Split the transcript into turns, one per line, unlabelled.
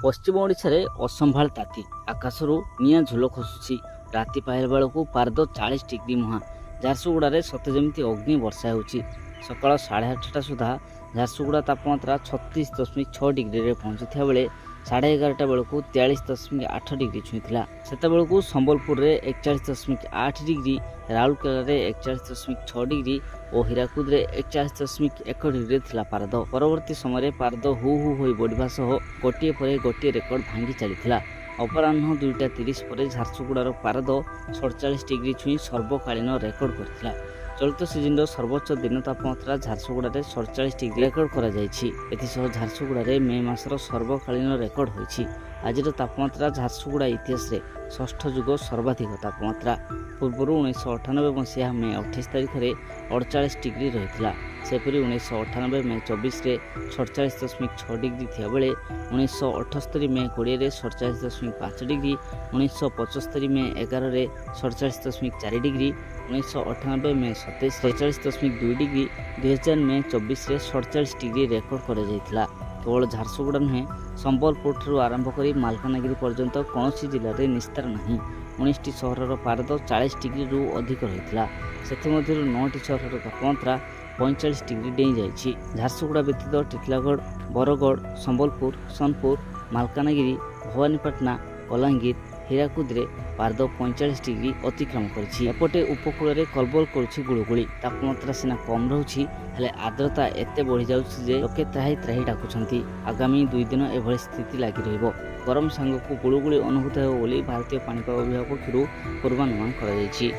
पश्चिम ओडिशारे असंभाल ताती आकाशरू निआं झुल खसुची। राति पाइला बेलू पारद 40 डिग्री मुहां। झारसुगुड़े सते जमी अग्नि वर्षा होउची। सकाळ 8:30 सुधा झारसुगुड़ा तापमात्रा 36.6 डिग्री रे पहुंची बेले 11:30 बेलू 43.8 डिग्री छुईला। सेते बेलू संबलपुर रे 41.8 डिग्री, राउरकेला रे 41.6 डिग्री और हीराकुद रे 41.1 डिग्री थिला पारद। परवर्ती समय पारद हु हु होई बढ़िबा सह गोटिए पर गोटिए रेकर्ड भांगी चलीथिला। अपराह्न 2:30 पर झारसुगुड़ार पारद 47 डिग्री छुई सर्वकालीन रेकर्ड करथिला। चलित सीजन सर्वोच्च दिन तापमात्रा झारसुगुड़े 47 डिग्री रेकर्ड करा जायछि। एथिसह झारसुगुड़े मे मासर सर्वकालीन रेकर्ड होइछि। आज तापमात्रा झारसुगुड़ा इतिहास रे षष्ठ जुग सर्वाधिक तापमात्रा। पूर्व 1998 मसीहा मे 28 तारिख में 48 डिग्री रही। सेपरी 1998 मे 24 रे 47.6 डिग्री थिया बेले 1978 मे 20 रे 47.5 डिग्री, 1975 मे 11 रे 47.4 डिग्री, 1998 मे 27 47.2 डिग्री, 2000 मे 24 रे 47 डिग्री रेकर्ड करा जायथिला। केवल झारसुगुड़ा नुहे संबलपुर ठारू आरंभ कर मालकानगिरी पर्यंत कौन जिले में निस्तार नहीं। 19टी सहर पारद 40 डिग्री रु अधिक रही। से 9टी सहर तापमात्रा 45 डिग्री डेई जाइछि। झारसुगुड़ा व्यतीत टिटलागढ़, बरगढ़, संबलपुर, सोनपुर, मालकानगिरी, भवानीपाटना, कलांगीर, हीराकुद रे पारद 45 डिग्री अतिक्रम करिछि। एपटे उपकूल रे कलबल करुछि गुळुगुळी। तापमात्रा सिना कम रहुछि हेले आर्द्रता एते बढ़ी जाउछि जे लोके त्राही त्राही डाकुछंती। आगामी 2 दिन एभଳି स्थिति लागि रहिबो। गरम सांगकु गुळुगुळी अनुभूत हेबो बोली भारतीय पाणीपाग विभाग पक्षरु पूर्वानुमान करा जायछि।